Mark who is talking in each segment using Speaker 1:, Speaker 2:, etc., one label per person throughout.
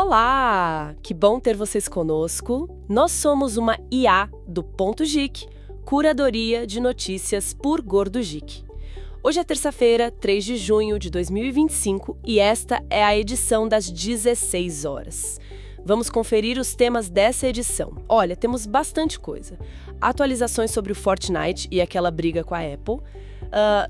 Speaker 1: Olá! Que bom ter vocês conosco. Nós somos uma IA do Ponto Geek, curadoria de notícias por Gordo Geek. Hoje é terça-feira, 3 de junho de 2025 e esta é a edição das 16 horas. Vamos conferir os temas dessa edição. Olha, temos bastante coisa. Atualizações sobre o Fortnite e aquela briga com a Apple,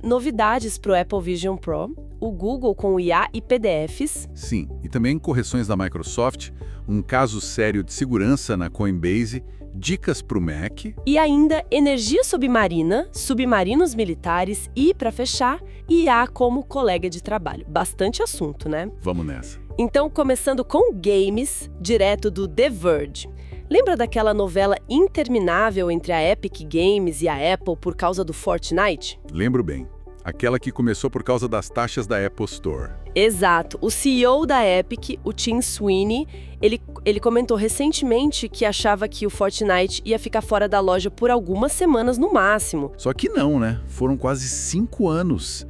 Speaker 1: novidades para o Apple Vision Pro, o Google com IA e PDFs.
Speaker 2: Sim, e também correções da Microsoft, um caso sério de segurança na Coinbase, dicas para o Mac.
Speaker 1: E ainda energia submarina, submarinos militares e, para fechar, IA como colega de trabalho. Bastante assunto, né?
Speaker 2: Vamos nessa.
Speaker 1: Então, começando com games, direto do The Verge. Lembra daquela novela interminável entre a Epic Games e a Apple por causa do Fortnite?
Speaker 2: Lembro bem. Aquela que começou por causa das taxas da Apple Store.
Speaker 1: Exato. O CEO da Epic, o Tim Sweeney, ele comentou recentemente que achava que o Fortnite ia ficar fora da loja por algumas semanas no máximo.
Speaker 2: Só que não, né? Foram quase 5 anos.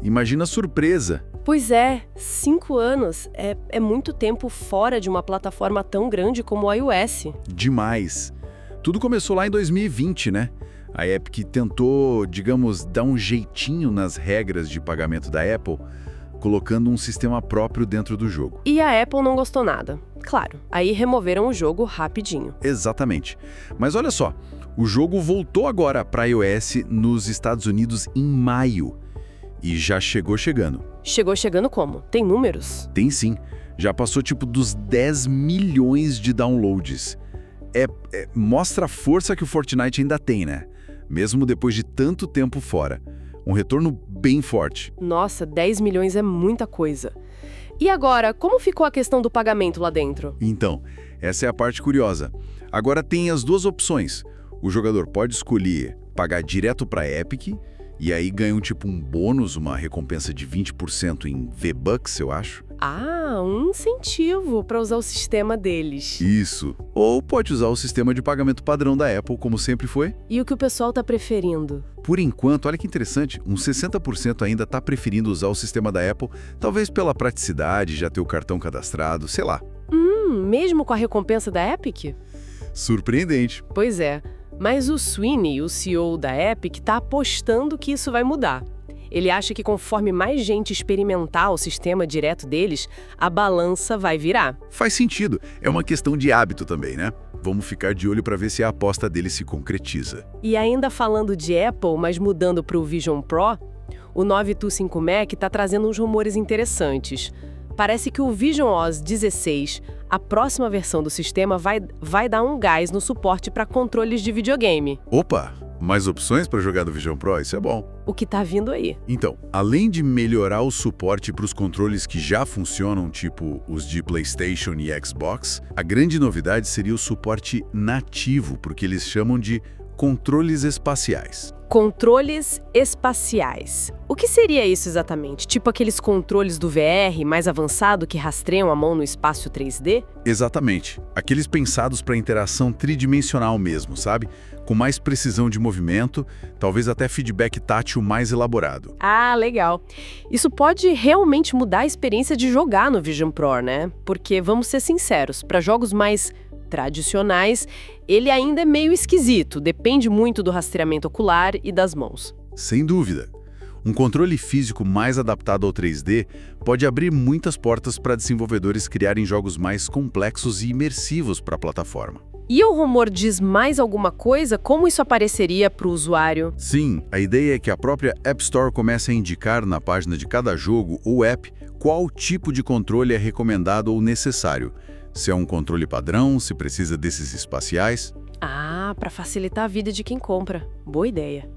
Speaker 2: Imagina a surpresa.
Speaker 1: Pois é, 5 anos é muito tempo fora de uma plataforma tão grande como o iOS.
Speaker 2: Demais. Tudo começou lá em 2020, né? A Epic tentou, digamos, dar um jeitinho nas regras de pagamento da Apple, colocando um sistema próprio dentro do jogo.
Speaker 1: E a Apple não gostou nada. Claro, aí removeram o jogo rapidinho.
Speaker 2: Exatamente. Mas olha só, o jogo voltou agora para iOS nos Estados Unidos em maio. E já chegou chegando.
Speaker 1: Chegou chegando como? Tem números?
Speaker 2: Tem sim. Já passou tipo dos 10 milhões de downloads. Mostra a força que o Fortnite ainda tem, né? Mesmo depois de tanto tempo fora. Um retorno bem forte.
Speaker 1: Nossa, 10 milhões é muita coisa. E agora, como ficou a questão do pagamento lá dentro?
Speaker 2: Então, essa é a parte curiosa. Agora tem as duas opções. O jogador pode escolher pagar direto para a Epic, e aí ganha um bônus, uma recompensa de 20% em V-Bucks, eu acho.
Speaker 1: Ah, um incentivo para usar o sistema deles.
Speaker 2: Isso. Ou pode usar o sistema de pagamento padrão da Apple, como sempre foi.
Speaker 1: E o que o pessoal tá preferindo?
Speaker 2: Por enquanto, olha que interessante, uns 60% ainda tá preferindo usar o sistema da Apple, talvez pela praticidade, já ter o cartão cadastrado, sei lá.
Speaker 1: Mesmo com a recompensa da Epic?
Speaker 2: Surpreendente.
Speaker 1: Pois é. Mas o Sweeney, o CEO da Epic, está apostando que isso vai mudar. Ele acha que conforme mais gente experimentar o sistema direto deles, a balança vai virar.
Speaker 2: Faz sentido. É uma questão de hábito também, né? Vamos ficar de olho para ver se a aposta dele se concretiza.
Speaker 1: E ainda falando de Apple, mas mudando para o Vision Pro, o 925 Mac está trazendo uns rumores interessantes. Parece que o Vision OS 16, a próxima versão do sistema, vai dar um gás no suporte para controles de videogame.
Speaker 2: Opa! Mais opções para jogar no Vision Pro? Isso é bom.
Speaker 1: O que tá vindo aí?
Speaker 2: Então, além de melhorar o suporte para os controles que já funcionam, tipo os de PlayStation e Xbox, a grande novidade seria o suporte nativo, porque eles chamam de controles espaciais.
Speaker 1: Controles espaciais. O que seria isso exatamente? Tipo aqueles controles do VR mais avançado que rastreiam a mão no espaço 3D?
Speaker 2: Exatamente. Aqueles pensados para interação tridimensional mesmo, sabe? Com mais precisão de movimento, talvez até feedback tátil mais elaborado.
Speaker 1: Ah, legal. Isso pode realmente mudar a experiência de jogar no Vision Pro, né? Porque, vamos ser sinceros, para jogos mais tradicionais, ele ainda é meio esquisito, depende muito do rastreamento ocular e das mãos.
Speaker 2: Sem dúvida. Um controle físico mais adaptado ao 3D pode abrir muitas portas para desenvolvedores criarem jogos mais complexos e imersivos para a plataforma.
Speaker 1: E o rumor diz mais alguma coisa? Como isso apareceria para o usuário?
Speaker 2: Sim, a ideia é que a própria App Store comece a indicar na página de cada jogo ou app qual tipo de controle é recomendado ou necessário. Se é um controle padrão, se precisa desses espaciais.
Speaker 1: Ah, para facilitar a vida de quem compra. Boa ideia.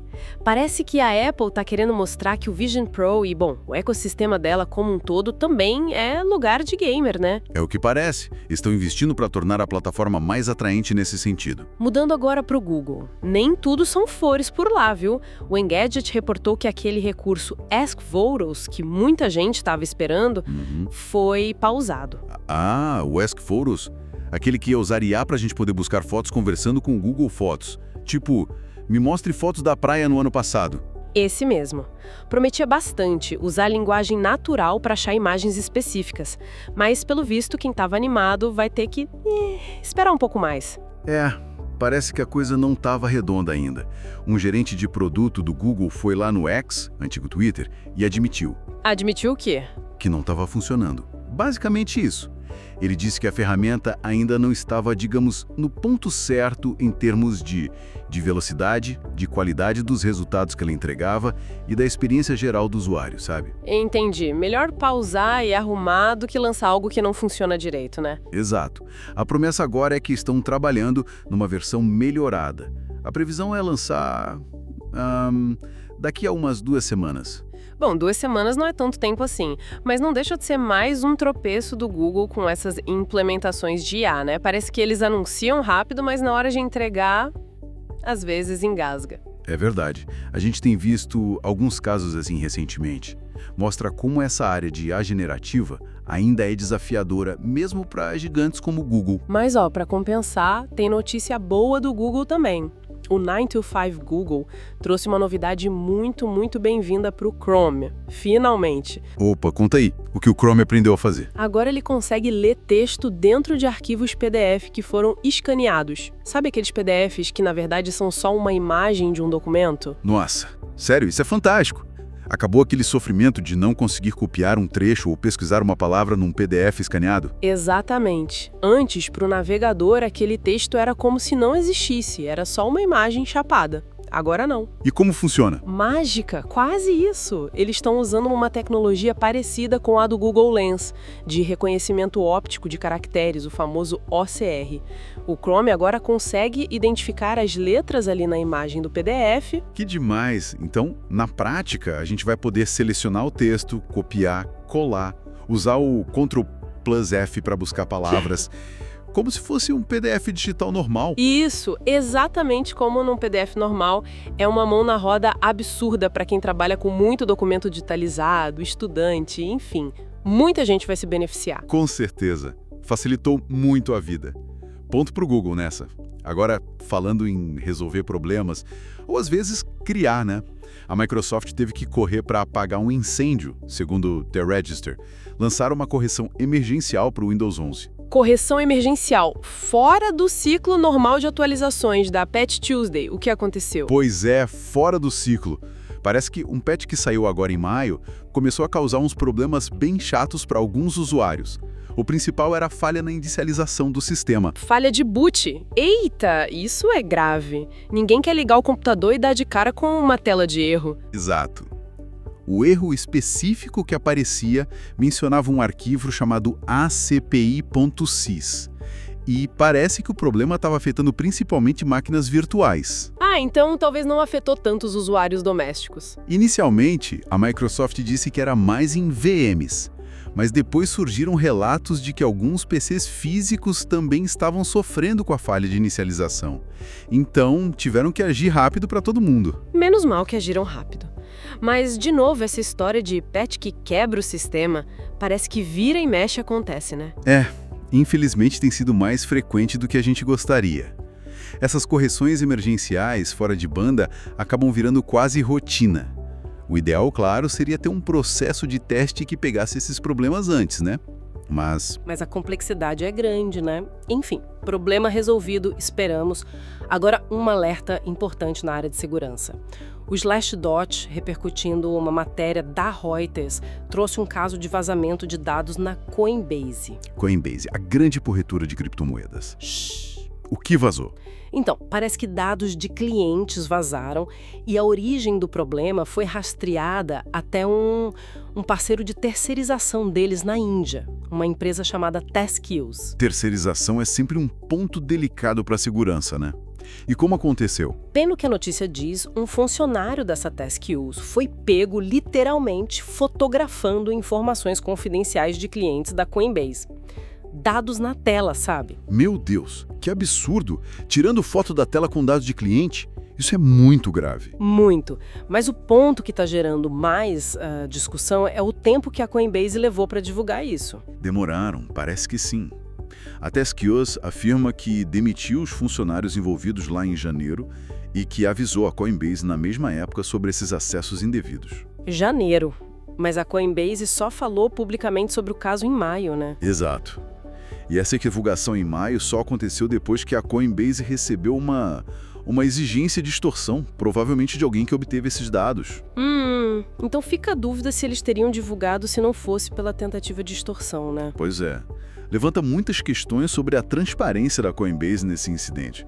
Speaker 1: Parece que a Apple está querendo mostrar que o Vision Pro e, bom, o ecossistema dela como um todo também é lugar de gamer, né?
Speaker 2: É o que parece. Estão investindo para tornar a plataforma mais atraente nesse sentido.
Speaker 1: Mudando agora para o Google. Nem tudo são flores por lá, viu? O Engadget reportou que aquele recurso Ask Photos, que muita gente estava esperando, foi pausado.
Speaker 2: Ah, o Ask Photos? Aquele que ia usar IA para a gente poder buscar fotos conversando com o Google Fotos. Tipo, me mostre fotos da praia no ano passado.
Speaker 1: Esse mesmo. Prometia bastante usar a linguagem natural para achar imagens específicas, mas pelo visto quem estava animado vai ter que esperar um pouco mais.
Speaker 2: Parece que a coisa não estava redonda ainda. Um gerente de produto do Google foi lá no X, antigo Twitter, e admitiu
Speaker 1: Admitiu o quê?
Speaker 2: que não estava funcionando. Basicamente isso. Ele disse que a ferramenta ainda não estava, digamos, no ponto certo em termos de velocidade, de qualidade dos resultados que ela entregava e da experiência geral do usuário, sabe?
Speaker 1: Entendi. Melhor pausar e arrumar do que lançar algo que não funciona direito, né?
Speaker 2: Exato. A promessa agora é que estão trabalhando numa versão melhorada. A previsão é lançar daqui a umas 2 semanas.
Speaker 1: Bom, 2 semanas não é tanto tempo assim, mas não deixa de ser mais um tropeço do Google com essas implementações de IA, né? Parece que eles anunciam rápido, mas na hora de entregar, às vezes engasga.
Speaker 2: É verdade. A gente tem visto alguns casos assim recentemente. Mostra como essa área de IA generativa ainda é desafiadora, mesmo para gigantes como o Google.
Speaker 1: Mas, para compensar, tem notícia boa do Google também. O 9to5 Google trouxe uma novidade muito, muito bem-vinda para o Chrome, finalmente.
Speaker 2: Opa, conta aí, o que o Chrome aprendeu a fazer.
Speaker 1: Agora ele consegue ler texto dentro de arquivos PDF que foram escaneados. Sabe aqueles PDFs que, na verdade, são só uma imagem de um documento?
Speaker 2: Nossa, sério, isso é fantástico. Acabou aquele sofrimento de não conseguir copiar um trecho ou pesquisar uma palavra num PDF escaneado?
Speaker 1: Exatamente. Antes, para o navegador, aquele texto era como se não existisse, era só uma imagem chapada. Agora não.
Speaker 2: E como funciona?
Speaker 1: Mágica, quase isso. Eles estão usando uma tecnologia parecida com a do Google Lens, de reconhecimento óptico de caracteres, o famoso OCR. O Chrome agora consegue identificar as letras ali na imagem do PDF.
Speaker 2: Que demais! Então, na prática, a gente vai poder selecionar o texto, copiar, colar, usar o Ctrl+F para buscar palavras, como se fosse um PDF digital normal.
Speaker 1: Isso, exatamente como num PDF normal. É uma mão na roda absurda para quem trabalha com muito documento digitalizado, estudante, enfim. Muita gente vai se beneficiar.
Speaker 2: Com certeza. Facilitou muito a vida. Ponto pro Google nessa. Agora, falando em resolver problemas, ou às vezes criar, né? A Microsoft teve que correr para apagar um incêndio, segundo The Register. Lançaram uma correção emergencial para o Windows 11.
Speaker 1: Correção emergencial, fora do ciclo normal de atualizações da Patch Tuesday. O que aconteceu?
Speaker 2: Pois é, fora do ciclo. Parece que um patch que saiu agora em maio começou a causar uns problemas bem chatos para alguns usuários. O principal era a falha na inicialização do sistema.
Speaker 1: Falha de boot. Eita, isso é grave. Ninguém quer ligar o computador e dar de cara com uma tela de erro.
Speaker 2: Exato. O erro específico que aparecia mencionava um arquivo chamado acpi.sys. E parece que o problema estava afetando principalmente máquinas virtuais.
Speaker 1: Então talvez não afetou tanto os usuários domésticos.
Speaker 2: Inicialmente, a Microsoft disse que era mais em VMs. Mas depois surgiram relatos de que alguns PCs físicos também estavam sofrendo com a falha de inicialização. Então, tiveram que agir rápido para todo mundo.
Speaker 1: Menos mal que agiram rápido. Mas, de novo, essa história de patch que quebra o sistema, parece que vira e mexe acontece, né?
Speaker 2: Infelizmente tem sido mais frequente do que a gente gostaria. Essas correções emergenciais fora de banda acabam virando quase rotina. O ideal, claro, seria ter um processo de teste que pegasse esses problemas antes, né? Mas
Speaker 1: a complexidade é grande, né? Enfim, problema resolvido, esperamos. Agora, um alerta importante na área de segurança. O Slashdot, repercutindo uma matéria da Reuters, trouxe um caso de vazamento de dados na Coinbase.
Speaker 2: Coinbase, a grande corretora de criptomoedas.
Speaker 1: Shhh.
Speaker 2: O que vazou?
Speaker 1: Então, parece que dados de clientes vazaram e a origem do problema foi rastreada até um parceiro de terceirização deles na Índia, uma empresa chamada Taskills.
Speaker 2: Terceirização é sempre um ponto delicado para a segurança, né? E como aconteceu?
Speaker 1: Pelo que a notícia diz, um funcionário dessa Taskills foi pego literalmente fotografando informações confidenciais de clientes da Coinbase. Dados na tela, sabe?
Speaker 2: Meu Deus, que absurdo! Tirando foto da tela com dados de cliente, isso é muito grave.
Speaker 1: Muito. Mas o ponto que está gerando mais discussão é o tempo que a Coinbase levou para divulgar isso.
Speaker 2: Demoraram, parece que sim. A Task.us afirma que demitiu os funcionários envolvidos lá em janeiro e que avisou a Coinbase na mesma época sobre esses acessos indevidos.
Speaker 1: Janeiro. Mas a Coinbase só falou publicamente sobre o caso em maio, né?
Speaker 2: Exato. E essa divulgação em maio só aconteceu depois que a Coinbase recebeu uma exigência de extorsão, provavelmente de alguém que obteve esses dados.
Speaker 1: Então fica a dúvida se eles teriam divulgado se não fosse pela tentativa de extorsão, né?
Speaker 2: Pois é. Levanta muitas questões sobre a transparência da Coinbase nesse incidente.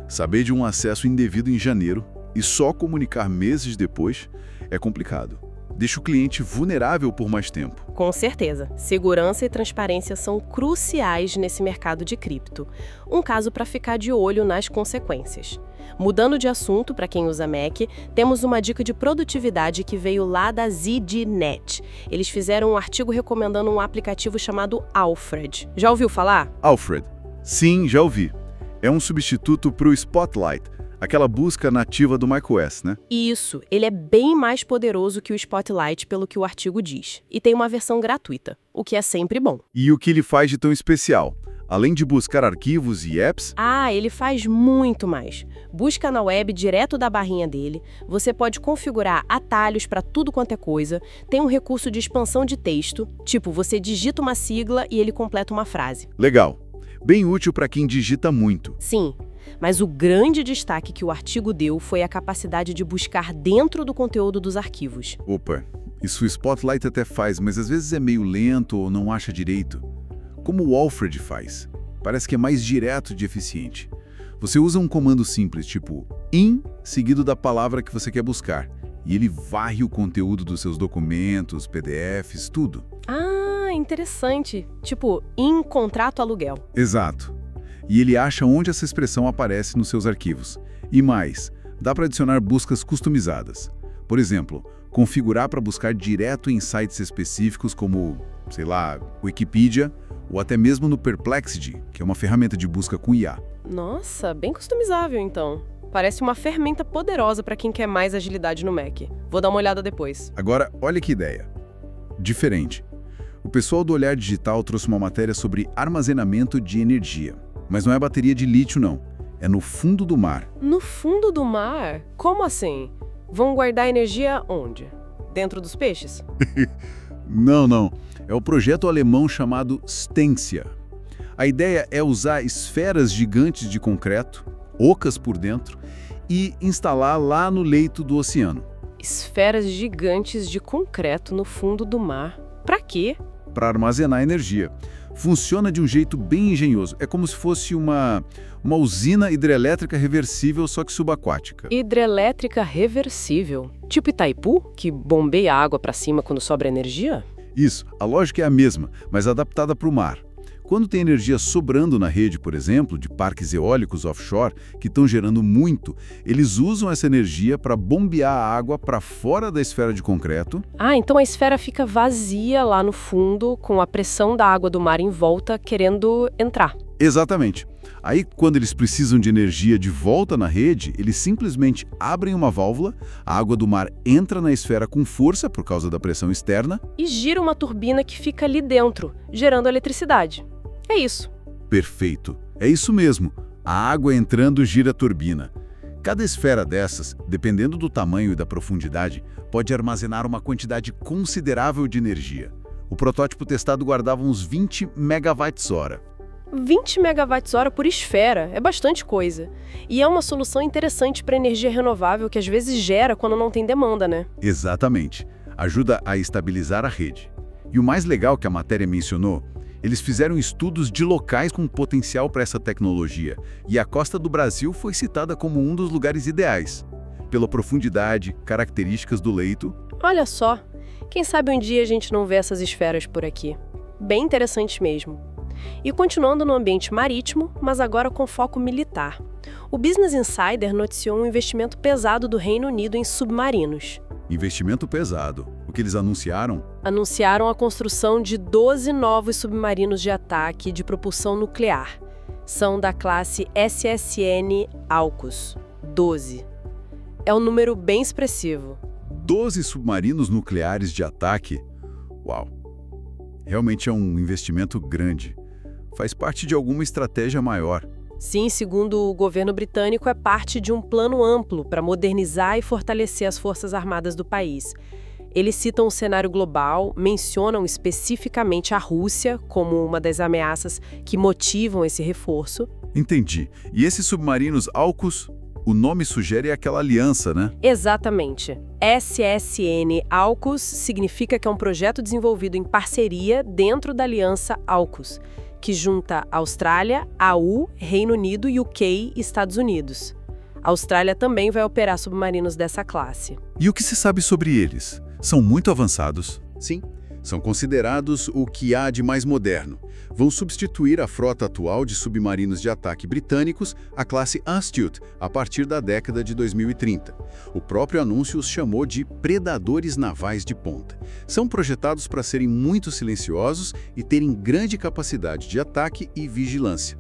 Speaker 2: Saber de um acesso indevido em janeiro e só comunicar meses depois é complicado. Deixa o cliente vulnerável por mais tempo.
Speaker 1: Com certeza. Segurança e transparência são cruciais nesse mercado de cripto. Um caso para ficar de olho nas consequências. Mudando de assunto, para quem usa Mac, temos uma dica de produtividade que veio lá da ZDNet. Eles fizeram um artigo recomendando um aplicativo chamado Alfred. Já ouviu falar?
Speaker 2: Alfred. Sim, já ouvi. É um substituto para o Spotlight, aquela busca nativa do macOS, né?
Speaker 1: Isso, ele é bem mais poderoso que o Spotlight, pelo que o artigo diz. E tem uma versão gratuita, o que é sempre bom.
Speaker 2: E o que ele faz de tão especial? Além de buscar arquivos e apps?
Speaker 1: Ele faz muito mais. Busca na web direto da barrinha dele, você pode configurar atalhos para tudo quanto é coisa, tem um recurso de expansão de texto, tipo, você digita uma sigla e ele completa uma frase.
Speaker 2: Legal. Bem útil para quem digita muito.
Speaker 1: Sim. Mas o grande destaque que o artigo deu foi a capacidade de buscar dentro do conteúdo dos arquivos.
Speaker 2: Opa, isso o Spotlight até faz, mas às vezes é meio lento ou não acha direito. Como o Alfred faz. Parece que é mais direto de eficiente. Você usa um comando simples, tipo in, seguido da palavra que você quer buscar. E ele varre o conteúdo dos seus documentos, PDFs, tudo.
Speaker 1: Interessante. Tipo, in contrato aluguel.
Speaker 2: Exato. E ele acha onde essa expressão aparece nos seus arquivos. E mais, dá para adicionar buscas customizadas. Por exemplo, configurar para buscar direto em sites específicos como, sei lá, Wikipedia, ou até mesmo no Perplexity, que é uma ferramenta de busca com IA.
Speaker 1: Nossa, bem customizável então. Parece uma ferramenta poderosa para quem quer mais agilidade no Mac. Vou dar uma olhada depois.
Speaker 2: Agora, olha que ideia. Diferente. O pessoal do Olhar Digital trouxe uma matéria sobre armazenamento de energia. Mas não é bateria de lítio, não. É no fundo do mar.
Speaker 1: No fundo do mar? Como assim? Vão guardar energia onde? Dentro dos peixes?
Speaker 2: Não. É o projeto alemão chamado Stensia. A ideia é usar esferas gigantes de concreto, ocas por dentro, e instalar lá no leito do oceano.
Speaker 1: Esferas gigantes de concreto no fundo do mar. Pra quê?
Speaker 2: Para armazenar energia. Funciona de um jeito bem engenhoso. É como se fosse uma usina hidrelétrica reversível, só que subaquática.
Speaker 1: Hidrelétrica reversível? Tipo Itaipu, que bombeia a água para cima quando sobra energia?
Speaker 2: Isso, a lógica é a mesma, mas adaptada para o mar. Quando tem energia sobrando na rede, por exemplo, de parques eólicos offshore, que estão gerando muito, eles usam essa energia para bombear a água para fora da esfera de concreto.
Speaker 1: Então a esfera fica vazia lá no fundo, com a pressão da água do mar em volta, querendo entrar.
Speaker 2: Exatamente. Aí, quando eles precisam de energia de volta na rede, eles simplesmente abrem uma válvula, a água do mar entra na esfera com força por causa da pressão externa.
Speaker 1: E gira uma turbina que fica ali dentro, gerando eletricidade. É isso.
Speaker 2: Perfeito. É isso mesmo. A água entrando gira a turbina. Cada esfera dessas, dependendo do tamanho e da profundidade, pode armazenar uma quantidade considerável de energia. O protótipo testado guardava uns 20 megawatts-hora.
Speaker 1: 20 megawatts-hora por esfera, é bastante coisa. E é uma solução interessante para energia renovável que às vezes gera quando não tem demanda, né?
Speaker 2: Exatamente. Ajuda a estabilizar a rede. E o mais legal que a matéria mencionou, eles fizeram estudos de locais com potencial para essa tecnologia, e a costa do Brasil foi citada como um dos lugares ideais, pela profundidade, características do leito.
Speaker 1: Olha só, quem sabe um dia a gente não vê essas esferas por aqui. Bem interessante mesmo. E continuando no ambiente marítimo, mas agora com foco militar. O Business Insider noticiou um investimento pesado do Reino Unido em submarinos.
Speaker 2: Investimento pesado. O que eles anunciaram?
Speaker 1: Anunciaram a construção de 12 novos submarinos de ataque de propulsão nuclear. São da classe SSN AUKUS. 12. É um número bem expressivo.
Speaker 2: 12 submarinos nucleares de ataque? Uau! Realmente é um investimento grande. Faz parte de alguma estratégia maior.
Speaker 1: Sim, segundo o governo britânico, é parte de um plano amplo para modernizar e fortalecer as forças armadas do país. Eles citam o cenário global, mencionam especificamente a Rússia como uma das ameaças que motivam esse reforço.
Speaker 2: Entendi. E esses submarinos AUKUS, o nome sugere aquela aliança, né?
Speaker 1: Exatamente. SSN-AUKUS significa que é um projeto desenvolvido em parceria dentro da aliança AUKUS, que junta Austrália, AU, Reino Unido, UK e Estados Unidos. A Austrália também vai operar submarinos dessa classe.
Speaker 2: E o que se sabe sobre eles? São muito avançados? Sim, são considerados o que há de mais moderno. Vão substituir a frota atual de submarinos de ataque britânicos, a classe Astute, a partir da década de 2030. O próprio anúncio os chamou de predadores navais de ponta. São projetados para serem muito silenciosos e terem grande capacidade de ataque e vigilância.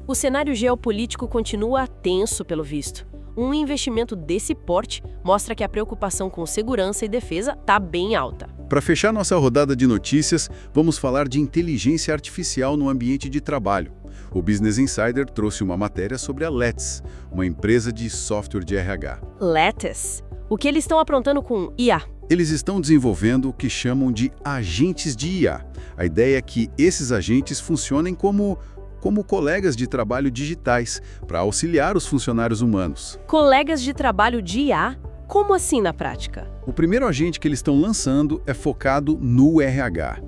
Speaker 1: O cenário geopolítico continua tenso, pelo visto. Um investimento desse porte mostra que a preocupação com segurança e defesa está bem alta.
Speaker 2: Para fechar nossa rodada de notícias, vamos falar de inteligência artificial no ambiente de trabalho. O Business Insider trouxe uma matéria sobre a Let's, uma empresa de software de RH.
Speaker 1: Let's? O que eles estão aprontando com IA?
Speaker 2: Eles estão desenvolvendo o que chamam de agentes de IA. A ideia é que esses agentes funcionem como colegas de trabalho digitais, para auxiliar os funcionários humanos.
Speaker 1: Colegas de trabalho de IA? Como assim na prática?
Speaker 2: O primeiro agente que eles estão lançando é focado no RH.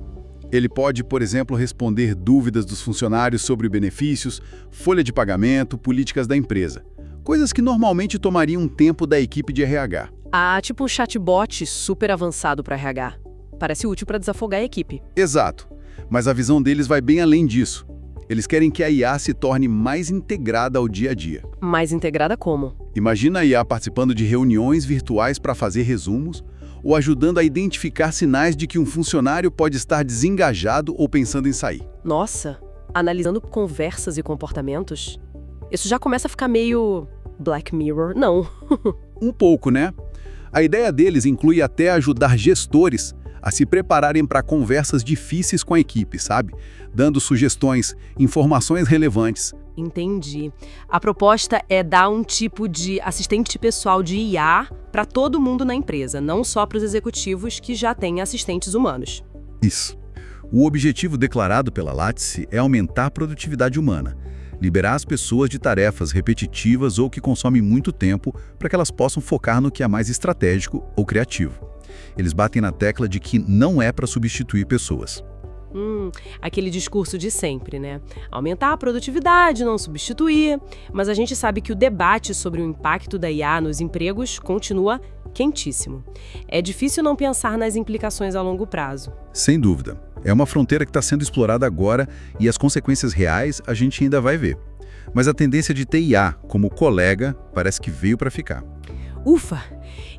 Speaker 2: Ele pode, por exemplo, responder dúvidas dos funcionários sobre benefícios, folha de pagamento, políticas da empresa. Coisas que normalmente tomariam tempo da equipe de RH.
Speaker 1: Tipo um chatbot super avançado para RH. Parece útil para desafogar a equipe.
Speaker 2: Exato. Mas a visão deles vai bem além disso. Eles querem que a IA se torne mais integrada ao dia a dia.
Speaker 1: Mais integrada como?
Speaker 2: Imagina a IA participando de reuniões virtuais para fazer resumos ou ajudando a identificar sinais de que um funcionário pode estar desengajado ou pensando em sair.
Speaker 1: Nossa, analisando conversas e comportamentos? Isso já começa a ficar meio Black Mirror, não?
Speaker 2: Um pouco, né? A ideia deles inclui até ajudar gestores a se prepararem para conversas difíceis com a equipe, sabe? Dando sugestões, informações relevantes.
Speaker 1: Entendi. A proposta é dar um tipo de assistente pessoal de IA para todo mundo na empresa, não só para os executivos que já têm assistentes humanos.
Speaker 2: Isso. O objetivo declarado pela Lattice é aumentar a produtividade humana, liberar as pessoas de tarefas repetitivas ou que consomem muito tempo para que elas possam focar no que é mais estratégico ou criativo. Eles batem na tecla de que não é para substituir pessoas.
Speaker 1: Aquele discurso de sempre, né? Aumentar a produtividade, não substituir. Mas a gente sabe que o debate sobre o impacto da IA nos empregos continua quentíssimo. É difícil não pensar nas implicações a longo prazo.
Speaker 2: Sem dúvida. É uma fronteira que está sendo explorada agora e as consequências reais a gente ainda vai ver. Mas a tendência de ter IA como colega parece que veio para ficar.
Speaker 1: Ufa!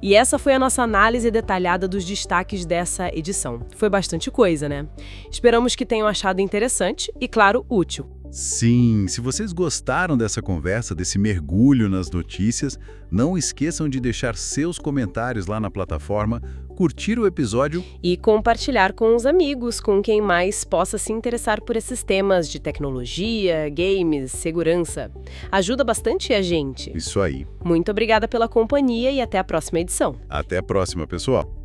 Speaker 1: E essa foi a nossa análise detalhada dos destaques dessa edição. Foi bastante coisa, né? Esperamos que tenham achado interessante e, claro, útil.
Speaker 2: Sim, se vocês gostaram dessa conversa, desse mergulho nas notícias, não esqueçam de deixar seus comentários lá na plataforma, curtir o episódio
Speaker 1: e compartilhar com os amigos, com quem mais possa se interessar por esses temas de tecnologia, games, segurança. Ajuda bastante a gente.
Speaker 2: Isso aí.
Speaker 1: Muito obrigada pela companhia e até a próxima edição.
Speaker 2: Até a próxima, pessoal.